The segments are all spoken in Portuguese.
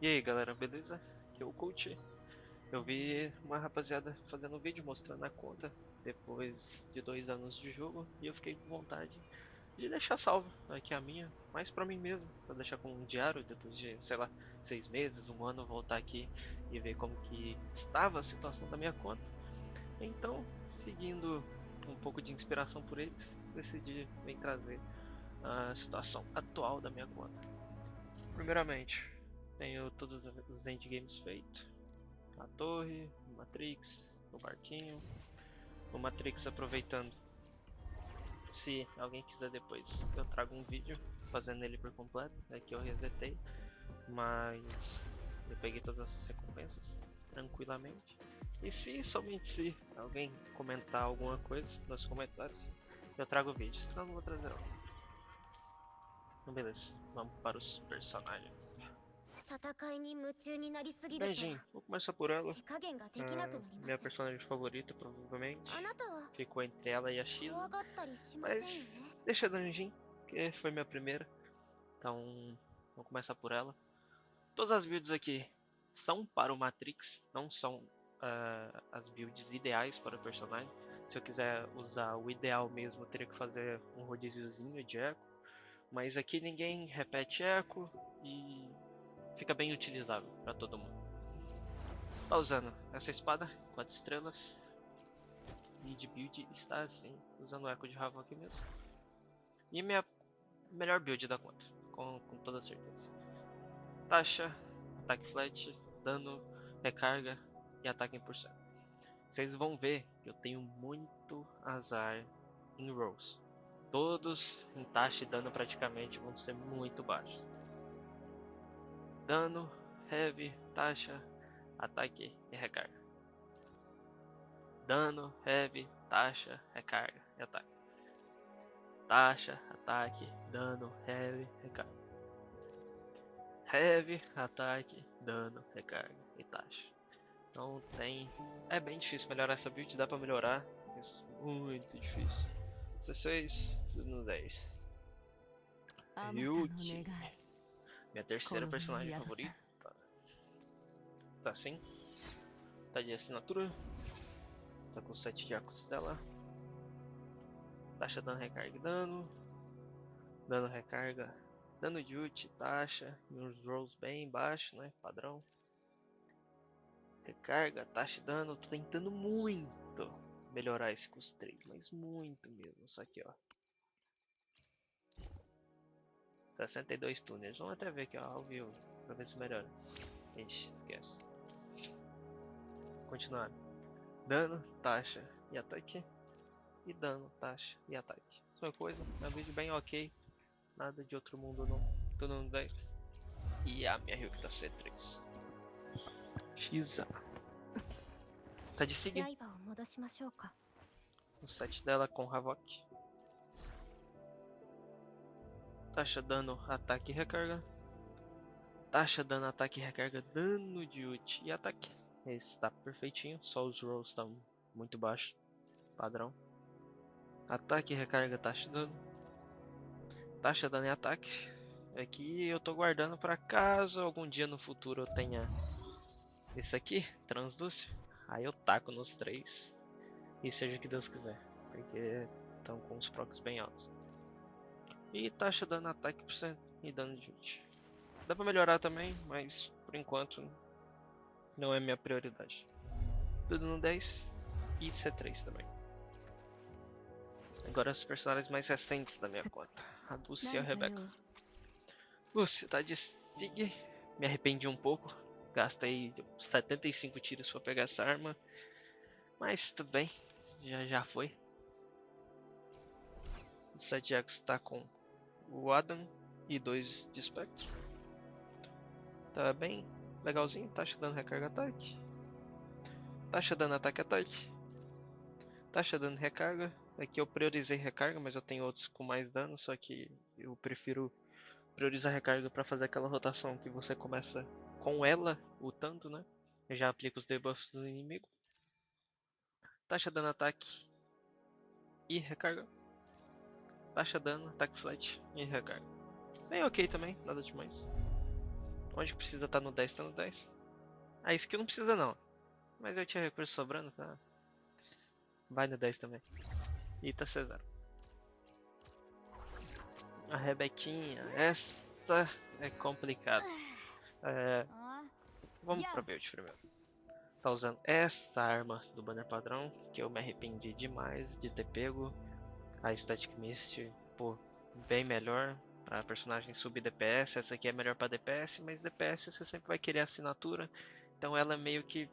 E aí galera, beleza? Aqui é o Coach. Eu vi uma rapaziada fazendo um vídeo mostrando a conta depois de 2 anos de jogo e eu fiquei com vontade de deixar salvo aqui a minha, mais pra mim mesmo, pra deixar como um diário depois de, sei lá, 6 meses, um ano, voltar aqui e ver como que estava a situação da minha conta. Então, seguindo um pouco de inspiração por eles, decidi vir trazer a situação atual da minha conta. Primeiramente, tenho todos os endgames feitos. A torre, o Matrix, o barquinho. O Matrix aproveitando. Se alguém quiser depois, eu trago um vídeo fazendo ele por completo. Aqui eu resetei, mas eu peguei todas as recompensas tranquilamente. E se somente se alguém comentar alguma coisa nos comentários, eu trago o vídeo. Senão eu não vou trazer não. Então beleza, vamos para os personagens. 戦いに夢中になりすぎると Benjin, vou começar por ela. 手加減ができなくなりま Minha す。 personagem favorita, provavelmente. あなたは Ficou entre ela e a X. 怖がったりしませんよ Mas ね。 deixa a Danjin, que foi minha primeira. Então, vamos começar por ela. Todas as builds aqui são para o Matrix, não são as builds ideais para o personagem. Se eu quiser usar o ideal mesmo, eu teria que fazer um rodíziozinho de eco. Mas aqui ninguém repete eco e fica bem utilizável para todo mundo. Tá usando essa espada, 4 estrelas. E de build está assim, usando o eco de Havok mesmo. E minha melhor build da conta, com toda certeza. Taxa, ataque flat, dano, recarga e ataque 100%. Vocês vão ver que eu tenho muito azar em rolls. Todos em taxa e dano praticamente vão ser muito baixos. Dano, heavy, taxa, ataque e recarga. Dano, heavy, taxa, recarga e ataque. Taxa, ataque, dano, heavy, recarga. Heavy, ataque, dano, recarga e taxa. Então tem... É bem difícil melhorar essa build, dá pra melhorar, mas muito difícil. 16, tudo no 10. Ryuki, minha terceira personagem favorita. Tá assim. Tá de assinatura. Tá com 7 jacos dela. Taxa, dano, recarga e dano. Dano, recarga, dano de ult, taxa. E uns rolls bem baixos, né? Padrão. Recarga, taxa e dano. Tô tentando muito melhorar esse custo 3, mas muito mesmo. Só aqui, ó. 62 túneis. Vamos até ver aqui, ó, ao vivo, pra ver se melhora. Ixi, esquece. Continuar. Dano, taxa e ataque. E dano, taxa e ataque. Mesma coisa, é um vídeo bem ok. Nada de outro mundo não. Tudo no 10. E a minha Ryuki tá C3. Xa. Tá de Sig. 刃を戻しましょうか。 O set dela com Havok. Taxa, dano, ataque e recarga. Taxa, dano, ataque e recarga. Dano de ult e ataque. Esse tá perfeitinho. Só os rolls estão muito baixos. Padrão. Ataque, recarga, taxa, dano. Taxa, dano e ataque. Aqui eu tô guardando para caso algum dia no futuro eu tenha esse aqui, translúcio. Aí eu taco nos 3. E seja o que Deus quiser. Porque estão com os procs bem altos. E taxa, dano, ataque por cento e dano de ult. Dá pra melhorar também, mas por enquanto não é minha prioridade. Tudo no 10 e C3 também. Agora os personagens mais recentes da minha conta. A Lucy e a Rebecca. Lucy tá de Sig. Me arrependi um pouco. Gastei 75 tiros pra pegar essa arma. Mas tudo bem. Já foi. O 7 X tá com o Adam e 2 de Spectre. Tá bem legalzinho. Taxa, dano, recarga, ataque. Taxa, dano, ataque, ataque. Taxa, dano, recarga. Aqui eu priorizei recarga, mas eu tenho outros com mais dano. Só que eu prefiro priorizar recarga para fazer aquela rotação que você começa com ela lutando, né? Eu já aplico os debuffs do inimigo. Taxa, dano, ataque e recarga. Taxa, dano, ataque flat e recarga. Bem ok também, nada demais. Onde precisa estar no 10, tá no 10. A skill não precisa não. Mas eu tinha recurso sobrando, tá? Vai no 10 também. E tá C0. A Rebequinha, essa é complicada. Vamos pra build primeiro. Tá usando essa arma do banner padrão, que eu me arrependi demais de ter pego. A Static Mist, pô, bem melhor pra personagem subir DPS. Essa aqui é melhor pra DPS, mas DPS você sempre vai querer assinatura. Então ela é meio que,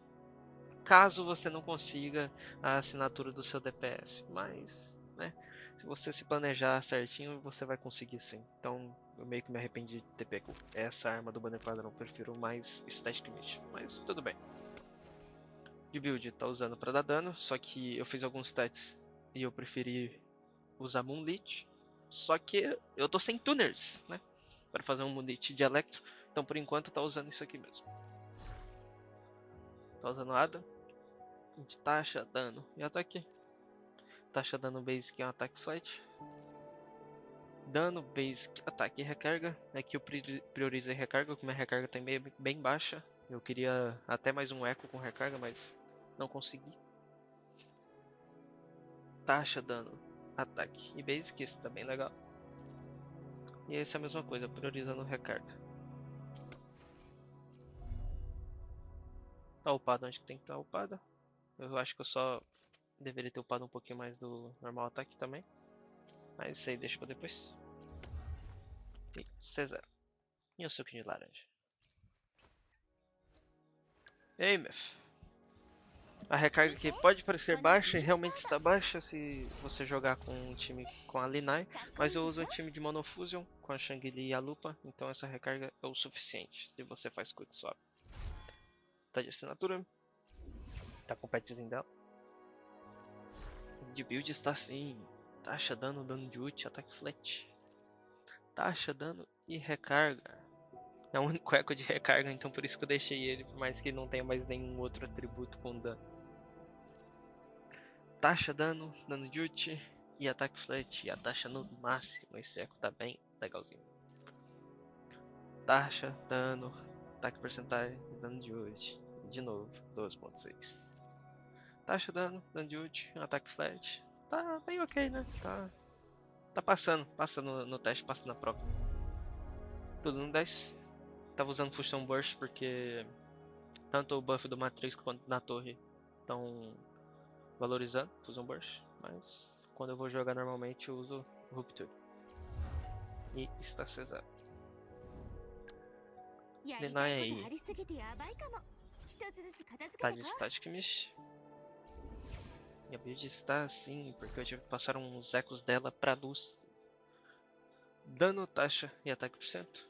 caso você não consiga a assinatura do seu DPS. Mas, né, se você se planejar certinho, você vai conseguir sim. Então eu meio que me arrependi de ter pego essa arma do banner padrão. Prefiro mais Static Mist, mas tudo bem. De build tá usando pra dar dano, só que eu fiz alguns stats e eu preferi usar Moonlit. Só que eu tô sem tuners, né? Para fazer um Moonlit de Electro. Então por enquanto tá usando isso aqui mesmo. Tá usando Ada. De taxa, dano e ataque. Taxa, dano basic é um ataque flat. Dano basic, ataque e recarga. Aqui eu priorizei recarga, porque minha recarga tá bem baixa. Eu queria até mais um eco com recarga, mas não consegui. Taxa, dano, ataque e basic, esse tá bem legal. E esse é a mesma coisa, priorizando recarga. Tá upado onde que tem que estar upado. Eu acho que eu só deveria ter upado um pouquinho mais do normal ataque também. Mas isso aí deixa pra depois. E C0. E o suquinho de laranja. Ei, Mef. A recarga aqui pode parecer baixa e realmente está baixa se você jogar com um time com a Linai, mas eu uso um time de Monofusion com a Shangli e a Lupa, então essa recarga é o suficiente se você faz quick swap. Tá de assinatura, tá com o petzinho dela. De build está assim, taxa, dano de ult, ataque flat. Taxa, dano e recarga. É o único eco de recarga, então por isso que eu deixei ele, por mais que ele não tenha mais nenhum outro atributo com dano. Taxa, dano de ult e ataque flat. E a taxa no máximo, esse eco tá bem legalzinho. Taxa, dano, ataque porcentagem, dano de ult. De novo, 12.6. Taxa, dano de ult, ataque flat. Tá bem ok, né? Tá passando, passa no teste, passa na prova. Tudo no 10. Tava usando Fusion Burst porque tanto o buff do Matrix quanto na torre estão valorizando Fusion Burst, mas quando eu vou jogar normalmente eu uso Rupture. E está C0. Denai aí. Tá de Static Mist. Minha build está assim, porque eu tive que passar uns ecos dela pra luz. Dano, taxa e ataque por cento.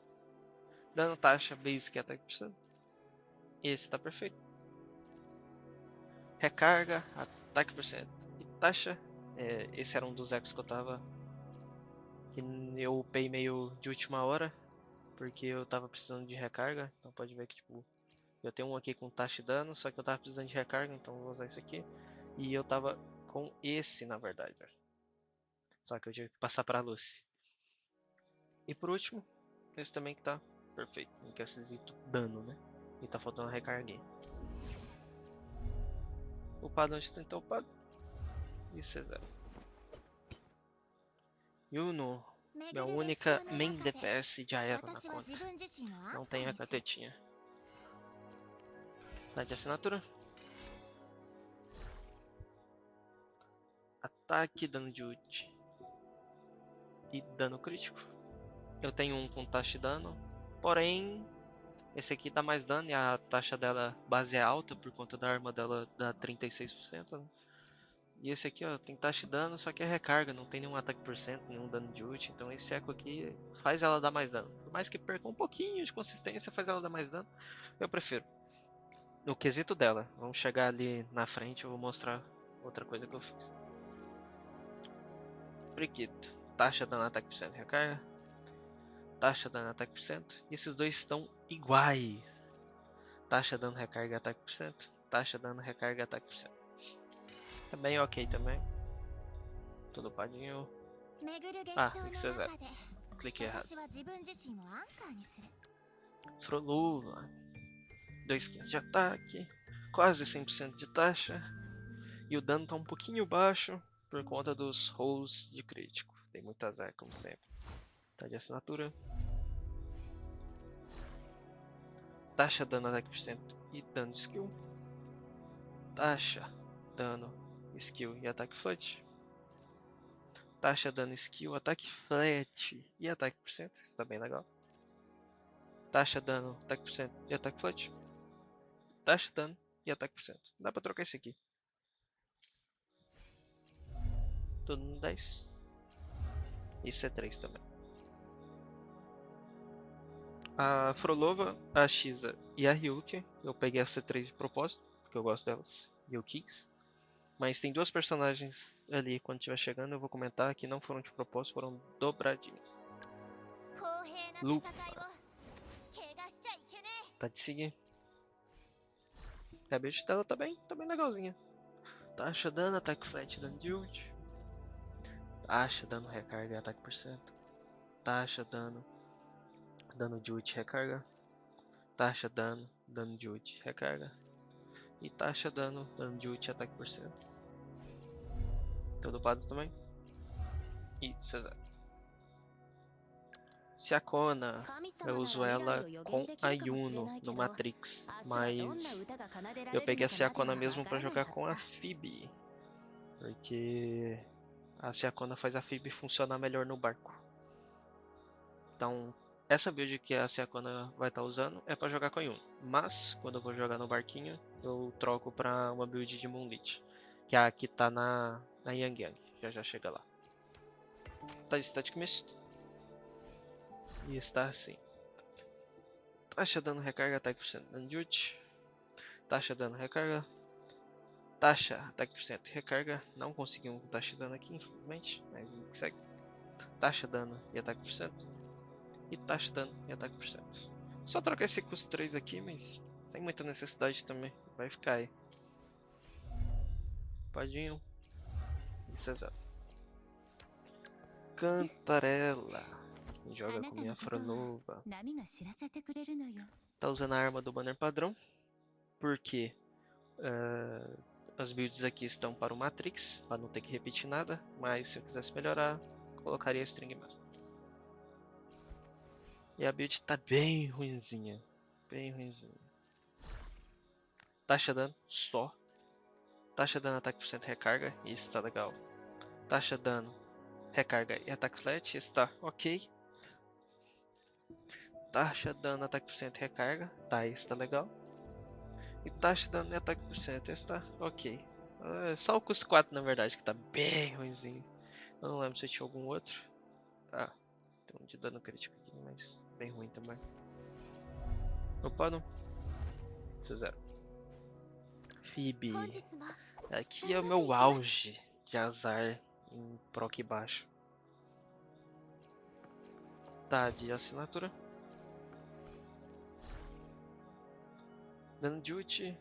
Dano, taxa, basic e ataque por cento. Esse tá perfeito. Recarga, ataque por cento e taxa. Esse era um dos ecos que eu tava. Que eu upei meio de última hora. Porque eu tava precisando de recarga. Então pode ver que tipo. Eu tenho um aqui com taxa e dano. Só que eu tava precisando de recarga. Então eu vou usar esse aqui. E eu tava com esse na verdade. Só que eu tive que passar pra Lucy. E por último. Esse também que tá perfeito. Em quesito dano, né? E tá faltando recarga aí. Upado onde tem que estar upado. Isso é 0. Yuno, minha única main DPS de Aero na conta. Não tem a catetinha. Tá de assinatura. Ataque, dano de ult. E dano crítico. Eu tenho um com taxa de dano. Porém, esse aqui dá mais dano e a taxa dela base é alta por conta da arma dela dá 36%. Né? E esse aqui, ó, tem taxa de dano, só que é recarga, não tem nenhum ataque por cento, nenhum dano de ult. Então esse eco aqui faz ela dar mais dano. Por mais que perca um pouquinho de consistência, faz ela dar mais dano. Eu prefiro. No quesito dela, vamos chegar ali na frente, eu vou mostrar outra coisa que eu fiz. Priquito, taxa de dano, ataque por cento, recarga. Taxa de dano, ataque por cento. E esses dois estão iguais. Taxa de dano, recarga, ataque por cento. Taxa de dano, recarga, ataque por cento. Tá bem ok também. Tudo padinho. Ah, isso é 0. Cliquei errado. Frolova, 2,15 de ataque, quase 100% de taxa. E o dano tá um pouquinho baixo por conta dos rolls de crítico. Tem muito azar, como sempre. Tá de assinatura. Taxa, dano, ataque por cento e dano de skill. Taxa, dano, skill e ataque flat. Taxa, dano, skill, ataque flat e ataque por cento. Isso tá bem legal. Taxa, dano, ataque por cento e ataque flat. Taxa, dano e ataque por cento. Dá pra trocar esse aqui. Tudo no 10. E C3 também. A Frolova, a Shiza e a Ryuki. Eu peguei a C3 de propósito, porque eu gosto delas. E eu quis. Mas tem duas personagens ali, quando estiver chegando, eu vou comentar que não foram de propósito, foram dobradinhas. Lupa. Tá de seguir. A build dela tá bem legalzinha. Taxa, dano, ataque flat, dano de ult. Taxa, dano, recarga e ataque por cento. Taxa, dano de ult, recarga. Taxa, dano de ult, recarga. E taxa, dano de ult, ataque por cento. Todo dopado também. E Cesar. Se a Kona, eu uso ela com a Yuno no Matrix, mas eu peguei a Siakona mesmo pra jogar com a Phoebe, porque a Siakona faz a Phoebe funcionar melhor no barco. Então, essa build que a Siakona vai estar usando é pra jogar com a Yuno, mas quando eu vou jogar no barquinho, eu troco pra uma build de Moonlit, que é a que tá na Yang Yang, já chega lá. Tá de Static Mist. E está assim. Taxa, dano, recarga, ataque por cento, dano de ult. Taxa, dano, recarga. Taxa, ataque por cento, recarga. Não conseguimos com taxa de dano aqui, infelizmente. Mas segue. Taxa, dano e ataque por cento. E taxa, dano e ataque por cento. Só trocar esse custo 3 aqui, mas sem muita necessidade também. Vai ficar aí. Padinho. E Cesar. Cantarela. Quem joga com minha Frolova. Tá usando a arma do banner padrão. Porque as builds aqui estão para o Matrix, para não ter que repetir nada, mas se eu quisesse melhorar, colocaria a String Master. E a build tá bem ruinzinha, bem ruinzinha. Taxa dano, só. Taxa dano, ataque por cento, recarga, isso tá legal. Taxa dano, recarga e ataque flat, isso tá ok. Taxa dano, ataque por cento, recarga, tá, isso tá legal. E taxa dano e ataque por cento, isso tá ok. É só o custo 4 na verdade que tá bem ruinzinho. Eu não lembro se tinha algum outro. Tá, tem um de dano crítico aqui, mas bem ruim também. Opa, não. C0. Phoebe. Aqui é o meu auge de azar em proc baixo. Tá, de assinatura. Dano de ult,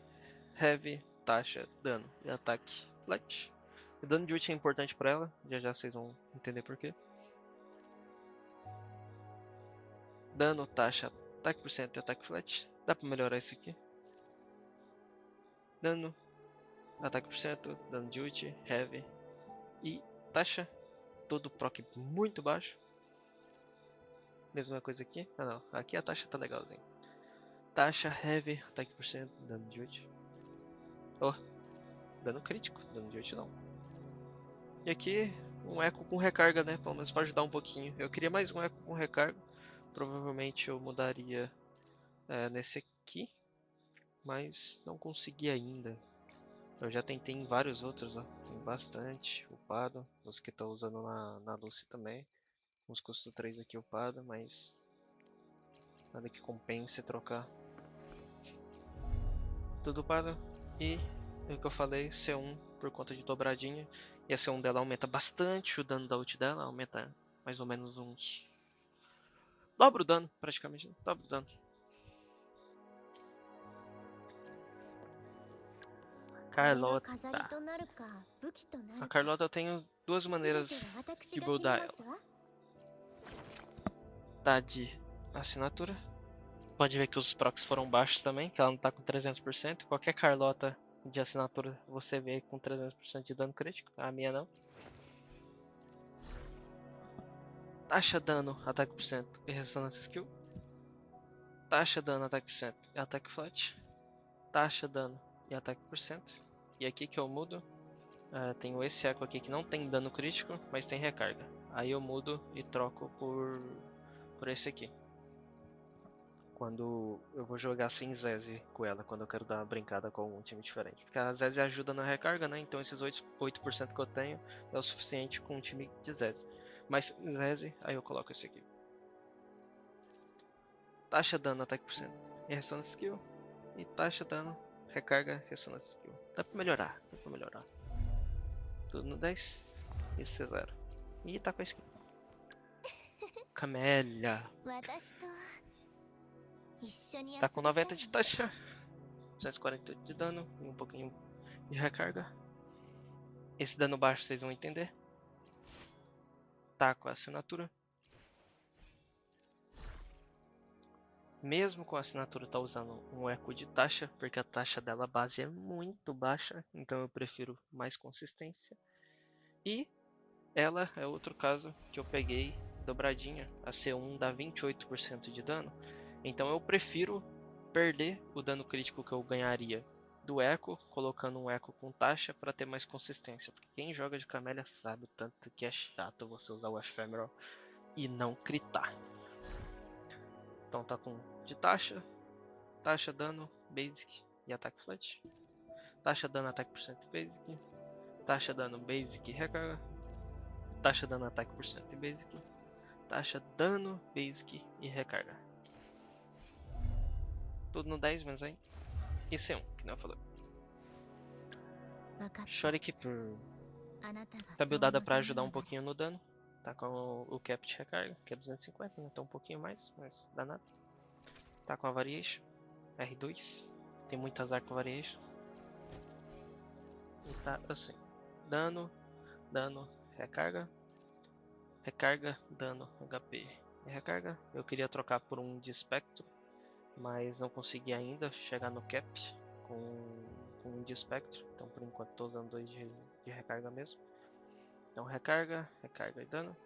heavy, taxa, dano e ataque flat. O dano de ult é importante pra ela, já vocês vão entender porquê. Dano, taxa, ataque por cento e ataque flat. Dá pra melhorar isso aqui. Dano, ataque por cento, dano de ult, heavy e taxa. Todo proc muito baixo. Mesma coisa aqui. Ah não, aqui a taxa tá legalzinha. Taxa, heavy, ataque por cento, dano de ult. Oh, dano crítico, dano de ult não. E aqui um eco com recarga, né? Pelo menos pra ajudar um pouquinho. Eu queria mais um eco com recarga. Provavelmente eu mudaria nesse aqui. Mas não consegui ainda. Eu já tentei em vários outros, ó. Tem bastante upado. Os que estão usando na Lucy também. Uns custos 3 aqui upado, mas nada que compense trocar. Tudo upado. E o que eu falei, C1 por conta de dobradinha. E a C1 dela aumenta bastante o dano da ult dela. Aumenta mais ou menos uns... dobra o dano, praticamente. Dobra o dano. Carlota. A Carlota eu tenho duas maneiras de buildar ela. Tá de assinatura. Pode ver que os procs foram baixos também, que ela não tá com 300%. Qualquer Carlota de assinatura você vê com 300% de dano crítico. A minha não. Taxa dano, ataque por cento e ressonância skill. Taxa dano, ataque por cento e ataque flat. Taxa dano e ataque por cento. E aqui que eu mudo, tenho esse eco aqui que não tem dano crítico, mas tem recarga. Aí eu mudo e troco por esse aqui. Quando eu vou jogar sem Zeze com ela, quando eu quero dar uma brincada com algum time diferente. Porque a Zeze ajuda na recarga, né? Então esses 8% que eu tenho é o suficiente com um time de Zeze. Mas Zeze, aí eu coloco esse aqui. Taxa dano, ataque por cento e ressonância skill. E taxa dano, recarga, ressonância skill. Dá pra melhorar, dá pra melhorar. Tudo no 10. Isso é 0. E tá com a skin. Camélia. Tá com 90 de taxa. 248 de dano e um pouquinho de recarga. Esse dano baixo vocês vão entender. Tá com a assinatura. Mesmo com a assinatura tá usando um eco de taxa, porque a taxa dela base é muito baixa, então eu prefiro mais consistência. E ela é outro caso que eu peguei dobradinha, a C1 dá 28% de dano, então eu prefiro perder o dano crítico que eu ganharia do eco, colocando um eco com taxa para ter mais consistência, porque quem joga de Camélia sabe o tanto que é chato você usar o Ephemeral e não critar. Então tá com de taxa, dano, basic e ataque flat. Taxa, dano, ataque por cento e basic. Taxa, dano, basic e recarga. Taxa, dano, ataque por cento e basic. Taxa, dano, basic e recarga. Tudo no 10 menos aí. E C1, que não eu falei. Shuriken tá buildada pra ajudar um pouquinho no dano. Tá com o cap de recarga, que é 250, né? Tá um pouquinho mais, mas dá nada. Tá com a variation, R2. Tem muito azar com variation. E tá assim. Dano, recarga. Recarga, dano, HP e recarga. Eu queria trocar por um de espectro, mas não consegui ainda chegar no cap com um de espectro. Então por enquanto tô usando 2 de recarga mesmo. Então recarga e dano.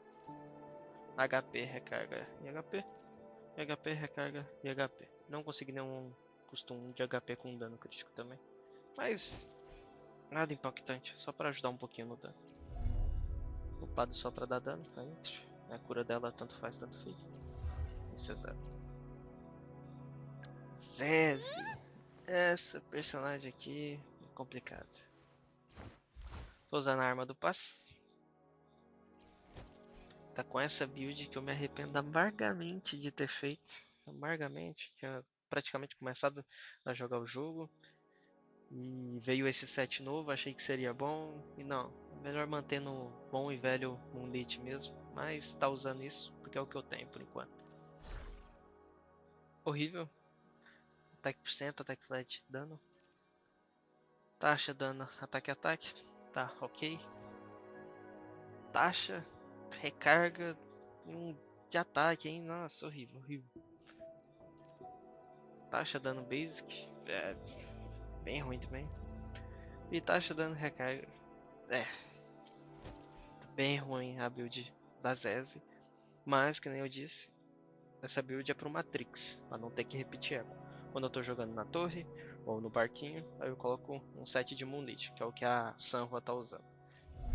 HP, recarga e HP. HP, recarga e HP. Não consegui nenhum costume de HP com dano crítico também. Mas nada impactante, só para ajudar um pouquinho no dano. Upado só pra dar dano, tá entre. A cura dela tanto faz, tanto fez. Isso é 0. Zeze. Essa personagem aqui é complicada. Tô usando a arma do passe. Tá com essa build que eu me arrependo amargamente de ter feito. Amargamente. Tinha praticamente começado a jogar o jogo. E veio esse set novo, achei que seria bom. E não, melhor manter no bom e velho Moonlit mesmo. Mas tá usando isso porque é o que eu tenho por enquanto. Horrível. Ataque por cento, ataque flat, dano. Taxa, dano, ataque. Tá, ok. Taxa, recarga, de ataque, hein? Nossa, horrível. Taxa, dano basic, bem ruim também. E taxa, dano, recarga, bem ruim a build da Zeze. Mas, que nem eu disse, essa build é pro Matrix, pra não ter que repetir ela. Quando eu tô jogando na torre ou no barquinho, aí eu coloco um set de Moonlit, que é o que a Sanhua tá usando.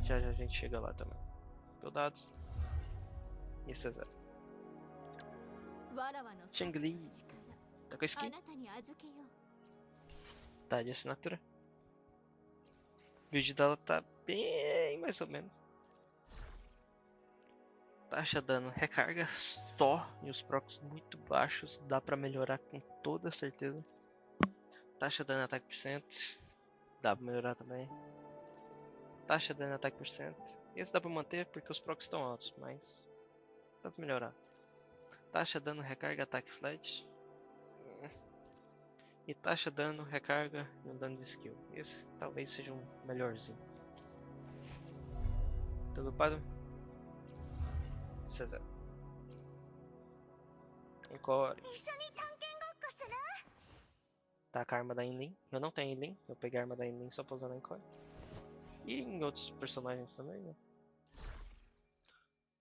Já a gente chega lá também. Dados. Isso é 0. Changli. Tá com skin? Tá de assinatura. O build dela tá bem mais ou menos. Taxa, dano, recarga só. E os procs muito baixos. Dá pra melhorar com toda certeza. Taxa, dano, ataque por cento. Dá pra melhorar também. Taxa, dano, ataque por cento. Esse dá pra manter porque os procs estão altos, mas dá pra melhorar. Taxa, dano, recarga, ataque flat. E taxa, dano, recarga e um dano de skill. Esse talvez seja um melhorzinho. Tudo upado? Isso é 0. Encore. Tá com a arma da Inlin. Eu não tenho Inlin, eu peguei a arma da Inlin só pra usar na Encore. E em outros personagens também, né?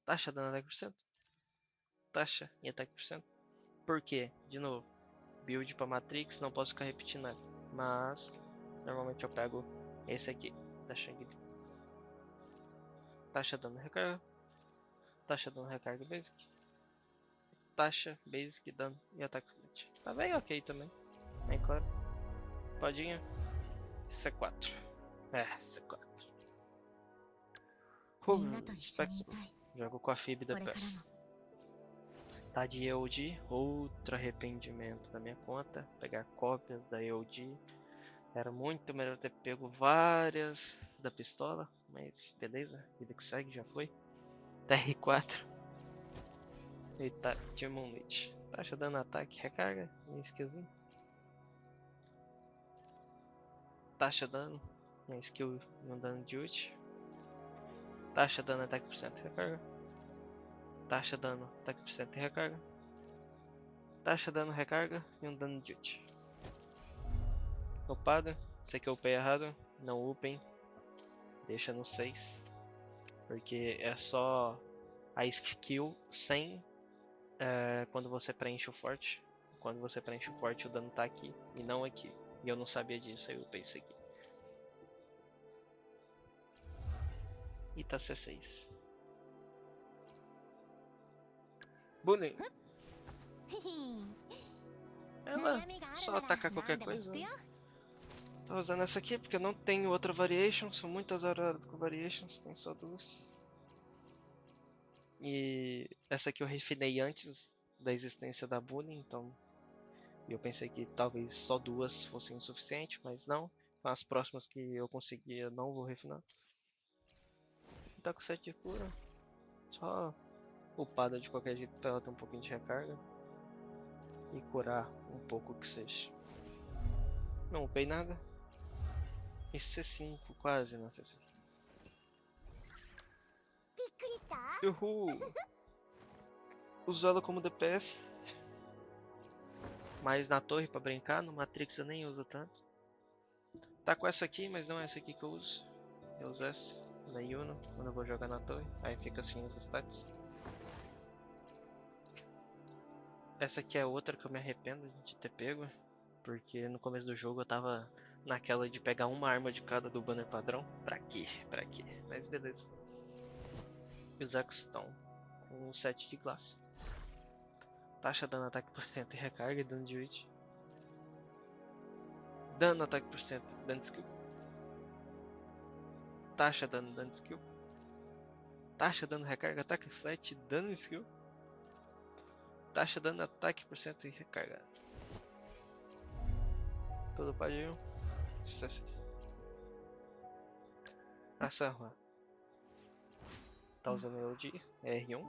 Taxa dano ataque por cento. Taxa em ataque por cento. Por quê? De novo, build pra Matrix, não posso ficar repetindo nada. Mas, normalmente eu pego esse aqui, da Shang-Li. Taxa dano recarga. Taxa dano recarga basic. Taxa, basic, dano e ataque flat. Tá bem ok também. Bem claro. Podinha. C4. C4. Spectrum. Jogo com a Fib DPS. Tá de EOD. Outro arrependimento da minha conta. Pegar cópias da EOD. Era muito melhor ter pego várias da pistola. Mas beleza. Vida que segue, já foi. TR4. Eita, Demon Lich. Taxa dando ataque, recarga. Minha skillzinha. Taxa dano. Minha skill não dano de ult. Taxa dano ataque por cento, recarga. Taxa dano ataque por cento e recarga. Taxa dano recarga e um dano de ult. Upado. Esse aqui eu upei errado. Não upem. Deixa no 6. Porque é só a skill sem quando você preenche o forte. Quando você preenche o forte, o dano tá aqui e não aqui. E eu não sabia disso, aí eu upei isso aqui. E tá C6. Bullying. Ela só atacar qualquer coisa. Tô usando essa aqui porque eu não tenho outra variation. Sou muito azarado com variations, tem só duas. E essa aqui eu refinei antes da existência da Bullying, então eu pensei que talvez só duas fossem o suficiente, mas não. Com as próximas que eu conseguir eu não vou refinar. Tá com 7 de cura. Só upada de qualquer jeito pra ela ter um pouquinho de recarga. E curar um pouco que seja. Não upei nada. E C5, quase na C6. Uhul! Uso ela como DPS. Mas na torre pra brincar, no Matrix eu nem uso tanto. Tá com essa aqui, mas não é essa aqui que eu uso. Eu uso essa, na Yuno, quando eu vou jogar na torre. Aí fica assim os stats. Essa aqui é outra que eu me arrependo de ter pego. Porque no começo do jogo eu tava naquela de pegar uma arma de cada do banner padrão. Pra quê? Pra quê? Mas beleza. E os Ecos estão com um set de glass. Taxa dano ataque por cento e recarga e dano de ult. Dano ataque por cento, dano de skill. Taxa dano de skill. Taxa dano recarga, ataque flat, dano skill. Taxa dano ataque por cento e recarga. Todo padinho. Successes. Essa rua. Tá usando EOD, R1.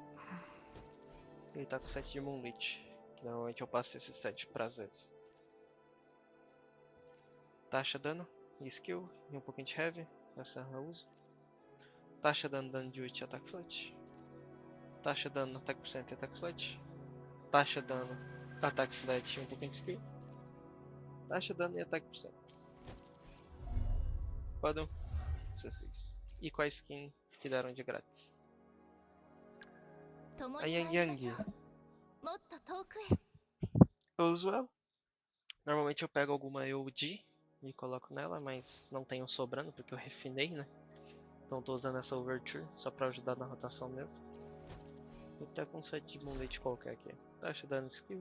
Ele tá com 7 de Moonlit. Que normalmente eu passo esse 7 para as vezes. Taxa dano e skill e um pouquinho de heavy. Essa eu uso. Taxa dano de ult e ataque flat. Taxa dano ataque por cento e ataque flat. Taxa dano ataque flat e um pouquinho de skill. Taxa dano e ataque por cento. Padrão 16. E qual a skin que deram de grátis? A Yang Yang. Eu uso ela. Normalmente eu pego alguma EOD e coloco nela, mas não tenho sobrando porque eu refinei, né? Então tô usando essa Overture só pra ajudar na rotação mesmo. E tá com um set de Moonlit qualquer aqui. Taxa dano skill.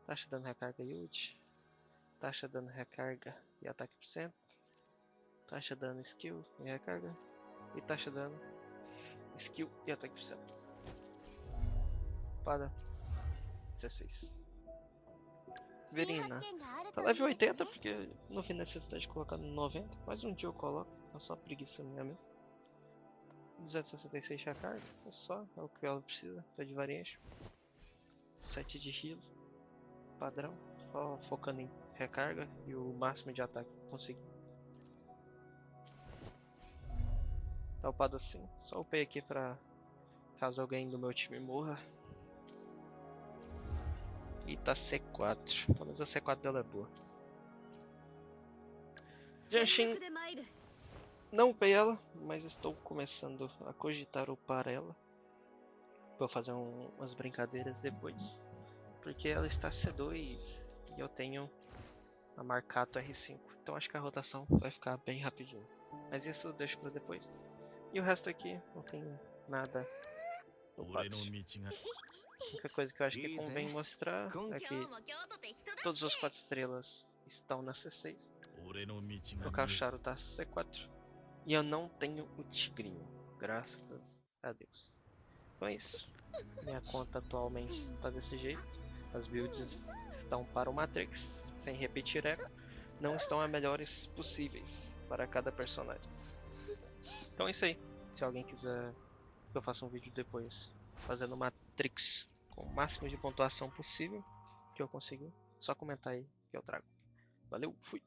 Taxa dano recarga e ult. Taxa dano recarga e ataque por cento. Taxa dano skill e recarga. E taxa dano skill e ataque por cento. Para 16. Verina. Tá level 80 porque não vi necessidade de colocar no 90. Mas um dia eu coloco. É só preguiça minha mesmo. 266 recarga. É só. É o que ela precisa. Tá de variation. 7 de heal. Padrão. Só focando em recarga e o máximo de ataque que conseguir. Tá upado assim. Só upei aqui pra caso alguém do meu time morra. E tá C4. Pelo menos a C4 dela é boa. Genshin, não upei ela, mas estou começando a cogitar upar ela. Vou fazer umas brincadeiras depois. Porque ela está C2 e eu tenho a Marcato R5. Então acho que a rotação vai ficar bem rapidinho. Mas isso eu deixo para depois. E o resto aqui não tem nada upado. A única coisa que eu acho que convém mostrar é que todos os 4 estrelas estão na C6. O Cacharo tá C4. E eu não tenho o Tigrinho. Graças a Deus. Então é isso. Minha conta atualmente está desse jeito. As builds estão para o Matrix, sem repetir eco. Não estão as melhores possíveis para cada personagem. Então é isso aí. Se alguém quiser que eu faça um vídeo depois fazendo Matrix com o máximo de pontuação possível que eu conseguir, só comentar aí que eu trago. Valeu, fui!